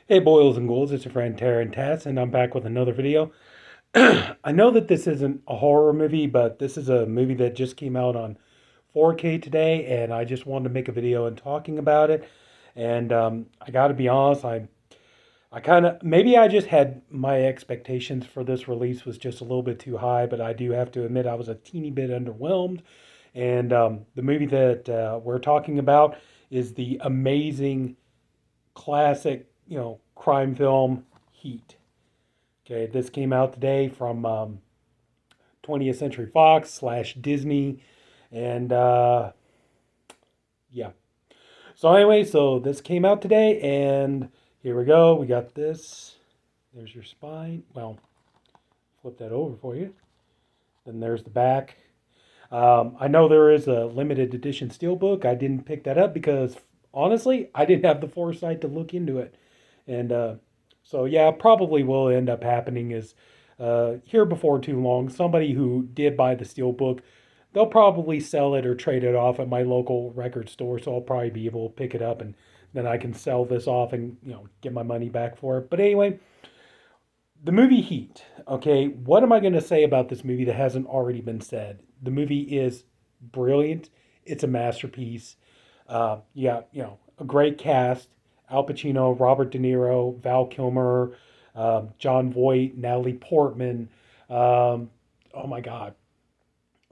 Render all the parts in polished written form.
Hey boils and ghouls, it's your friend Tara and Tats, and I'm back with another video. I know that this isn't a horror movie, but this is a movie that just came out on 4K today, and I just wanted to make a video and talking about it. And I got to be honest, I kind of maybe I just had my expectations for this release was just a little bit too high, but I do have to admit I was a teeny bit underwhelmed. And the movie that we're talking about is the amazing classic, crime film Heat. Okay, this came out today from 20th Century Fox slash Disney, and yeah. So anyway, so this came out today, and here we go. We got this. There's your spine. Well, flip that over for you. Then there's the back. I know there is a limited edition steelbook. I didn't pick that up because honestly, I didn't have the foresight to look into it. And so, yeah, probably will end up happening is here before too long, somebody who did buy the steelbook, they'll probably sell it or trade it off at my local record store. So I'll probably be able to pick it up and then I can sell this off and, get my money back for it. But anyway, the movie Heat. Okay, what am I going to say about this movie that hasn't already been said? The movie is brilliant. It's a masterpiece. Yeah, a great cast: Al Pacino, Robert De Niro, Val Kilmer, John Voight, Natalie Portman. Oh my God,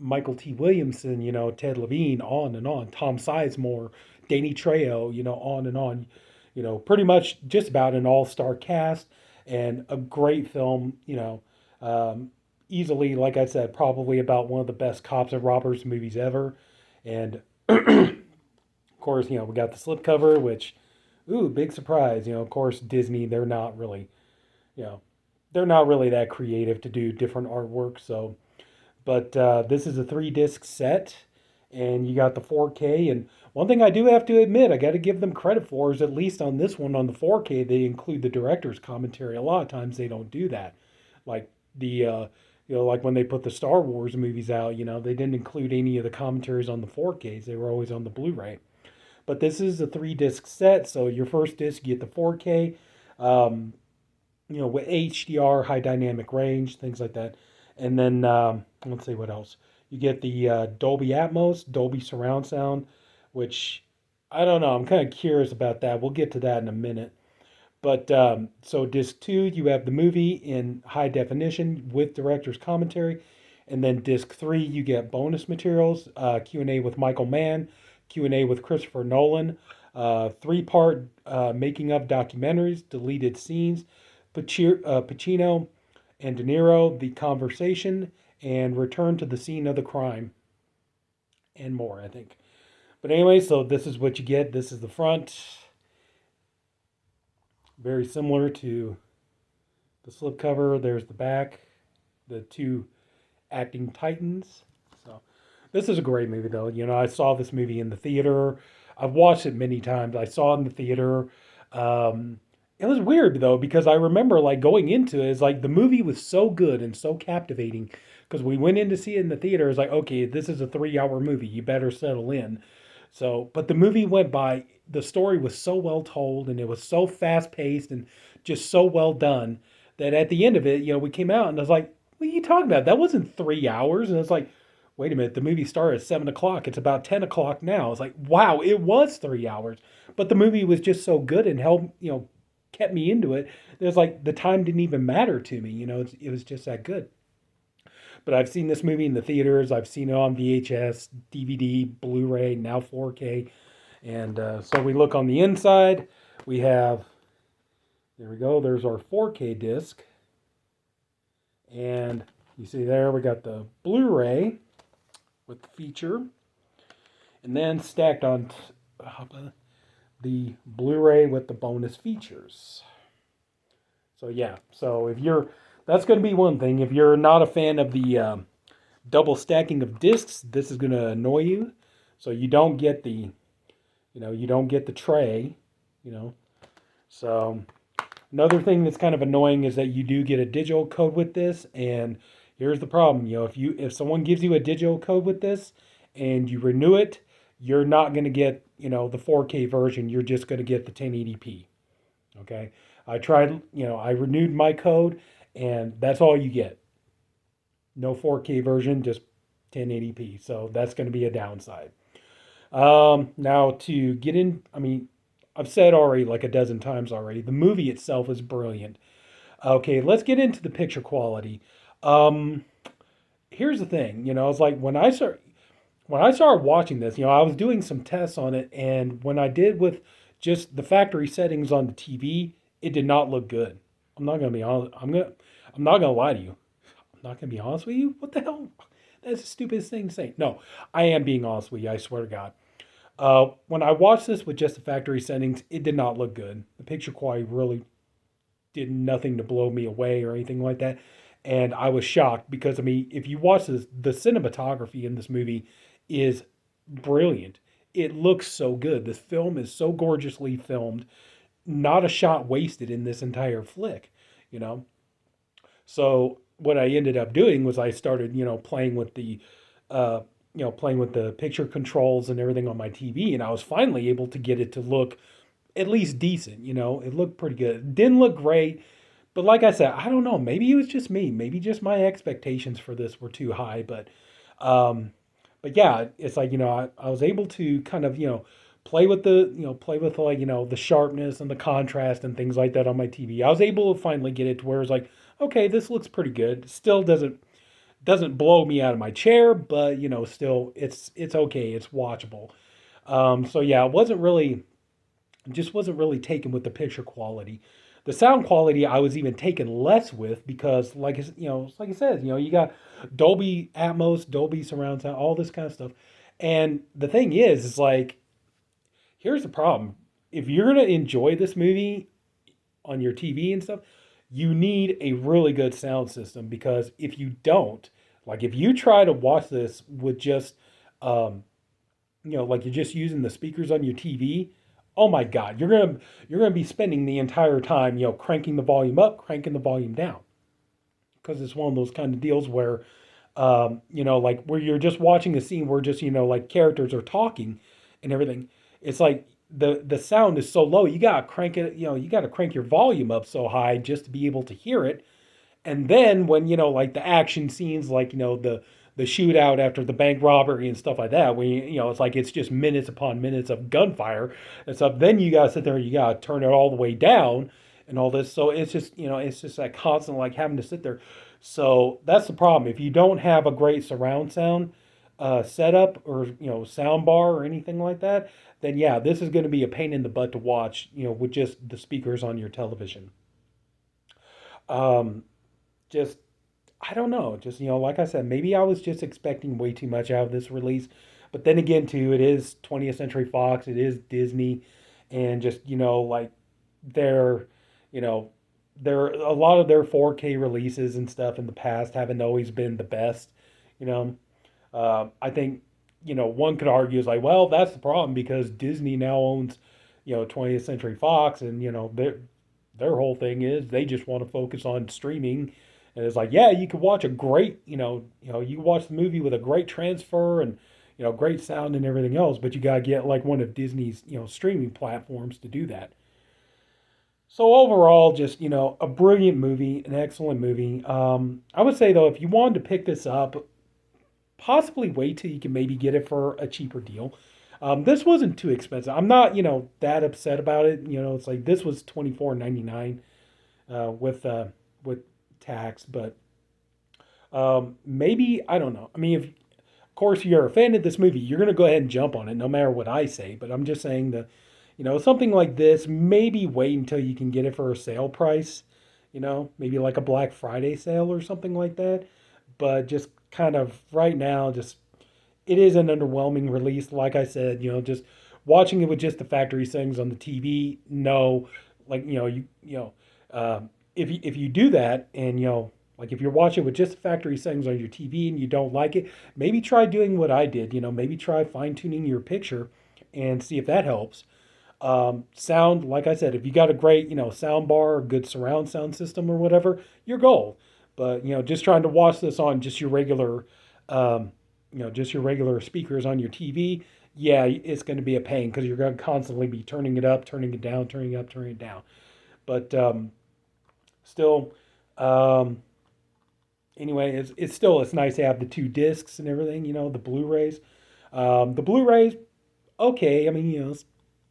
Michael T. Williamson. Ted Levine. On and on. Tom Sizemore, Danny Trejo. On and on. Pretty much just about an all-star cast and a great film. Easily, like I said, probably about one of the best cops and robbers movies ever. And of course, we got the slipcover, which, ooh, big surprise. Of course, Disney, you know, they're not really that creative to do different artwork. So, but this is a 3 disc set, and you got the 4K. And one thing I do have to admit, I got to give them credit for is at least on this one, on the 4K, they include the director's commentary. A lot of times they don't do that. Like like when they put the Star Wars movies out, they didn't include any of the commentaries on the 4Ks. They were always on the Blu-ray. But this is a 3 disc set, so your first disc you get the 4K, um, with HDR, high dynamic range, things like that. And then let's see what else. You get the Dolby Atmos, Dolby Surround Sound, which I don't know. I'm kind of curious about that. We'll get to that in a minute. But so disc two, you have the movie in high definition with director's commentary, and then disc three, you get bonus materials, Q&A with Michael Mann, Q&A with Christopher Nolan, 3-part making of documentaries, deleted scenes, Pacino and De Niro, the conversation, and return to the scene of the crime, and more, I think. But anyway, so this is what you get. This is the front. Very similar to the slipcover. There's the back, the two acting titans. So this is a great movie, though. I saw this movie in the theater. I've watched it many times. I saw it in the theater. It was weird though because I remember like going into it, it's like the movie was so good and so captivating because we went in to see it in the theater. It's like, okay, this is a 3 hour movie. You better settle in. So, but the movie went by. The story was so well told and it was so fast paced and just so well done that at the end of it, we came out and I was like, what are you talking about? That wasn't 3 hours. And it's like, wait a minute, the movie started at 7 o'clock. It's about 10 o'clock now. It's like, wow, it was 3 hours. But the movie was just so good and held, kept me into it. There's like the time didn't even matter to me. It was just that good. But I've seen this movie in the theaters. I've seen it on VHS, DVD, Blu-ray, now 4K. And so we look on the inside. We have, there we go. There's our 4K disc. And you see there, we got the Blu-ray with the feature. And then stacked on the Blu-ray with the bonus features. So yeah, so that's going to be one thing. If you're not a fan of the double stacking of discs, this is going to annoy you. So you don't get the tray, you know. So another thing that's kind of annoying is that you do get a digital code with this, and here's the problem. If someone gives you a digital code with this and you renew it, you're not going to get, the 4K version. You're just going to get the 1080p. Okay. I tried, I renewed my code, and that's all you get. No 4K version, just 1080p. So that's going to be a downside. Now to get in, I mean, I've said already like a dozen times already, the movie itself is brilliant. Okay, let's get into the picture quality. Um, Here's the thing, it's like when I started watching this, I was doing some tests on it, and when I did with just the factory settings on the TV, it did not look good. I'm not gonna be honest. I'm not gonna lie to you. I'm not gonna be honest with you. What the hell? That's the stupidest thing to say. No, I am being honest with you. I swear to God. When I watched this with just the factory settings, it did not look good. The picture quality really did nothing to blow me away or anything like that. And I was shocked because, I mean, if you watch this, the cinematography in this movie is brilliant. It looks so good. This film is so gorgeously filmed. Not a shot wasted in this entire flick, you know? So what I ended up doing was I started, uh, playing with the picture controls and everything on my TV, and I was finally able to get it to look at least decent. It looked pretty good. It didn't look great, but like I said, I don't know. Maybe it was just me. Maybe just my expectations for this were too high. Um, but yeah, it's like I was able to kind of play with like the sharpness and the contrast and things like that on my TV. I was able to finally get it to where it's like, okay, this looks pretty good. Still doesn't blow me out of my chair, but still it's okay. It's watchable. So yeah, it wasn't really taken with the picture quality. The sound quality I was even taken less with because, like I said, you got Dolby Atmos, Dolby surround sound, all this kind of stuff. And the thing is like, here's the problem: if you're gonna enjoy this movie on your TV and stuff, you need a really good sound system because if you don't, like if you try to watch this with just um, like you're just using the speakers on your TV, oh my God, you're gonna be spending the entire time, cranking the volume up, cranking the volume down, because it's one of those kind of deals where, like where you're just watching a scene where just like characters are talking and everything. It's like the sound is so low, you gotta crank it, you gotta crank your volume up so high just to be able to hear it. And then when like the action scenes, like the shootout after the bank robbery and stuff like that, when it's like it's just minutes upon minutes of gunfire and stuff. Then you gotta sit there, you gotta turn it all the way down and all this. So it's just like constant like having to sit there. So that's the problem. If you don't have a great surround sound setup or sound bar or anything like that, then yeah, this is going to be a pain in the butt to watch. With just the speakers on your television. Um, just I don't know. Just like I said, maybe I was just expecting way too much out of this release. But then again, too, it is 20th Century Fox. It is Disney, and just like their, you know, their a lot of their 4K releases and stuff in the past haven't always been the best. You know, I think one could argue is like, well, that's the problem because Disney now owns 20th Century Fox, and their whole thing is they just want to focus on streaming. And it's like, yeah, you could watch a great, you can watch the movie with a great transfer and great sound and everything else, but you gotta get like one of Disney's streaming platforms to do that. So overall, just a brilliant movie, an excellent movie. I would say though, if you wanted to pick this up, possibly wait till you can maybe get it for a cheaper deal. This wasn't too expensive. I'm not that upset about it. It's like this was $24.99 with tax, but maybe I don't know. I mean, if of course you're a fan of this movie, you're gonna go ahead and jump on it no matter what I say. But I'm just saying that something like this, maybe wait until you can get it for a sale price. Maybe like a Black Friday sale or something like that. But just kind of right now, just it is an underwhelming release. Like I said, just watching it with just the factory settings on the TV. No, like if you do that and like if you're watching with just the factory settings on your TV and you don't like it, maybe try doing what I did. Maybe try fine tuning your picture and see if that helps. Sound, like I said, if you got a great sound bar, or good surround sound system or whatever, your goal. But just trying to watch this on just your regular, just your regular speakers on your TV, yeah, it's going to be a pain because you're going to constantly be turning it up, turning it down, turning it up, turning it down. But still, um, anyway, it's nice to have the two discs and everything. The Blu-rays. The Blu-rays, okay. I mean,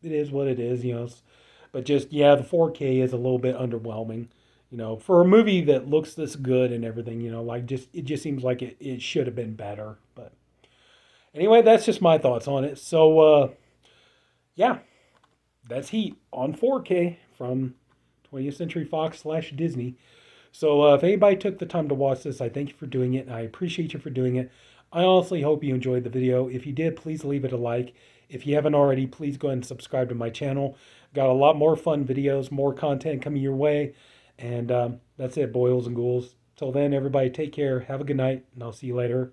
it is what it is. But just yeah, the 4K is a little bit underwhelming. For a movie that looks this good and everything. Like just it just seems like it should have been better. But anyway, that's just my thoughts on it. So yeah, that's Heat on 4K from 20th Century Fox / Disney. So if anybody took the time to watch this, I thank you for doing it, and I appreciate you for doing it. I honestly hope you enjoyed the video. If you did, please leave it a like. If you haven't already, please go ahead and subscribe to my channel. Got a lot more fun videos, more content coming your way. And that's it, boils and ghouls. Till then, everybody take care. Have a good night, and I'll see you later.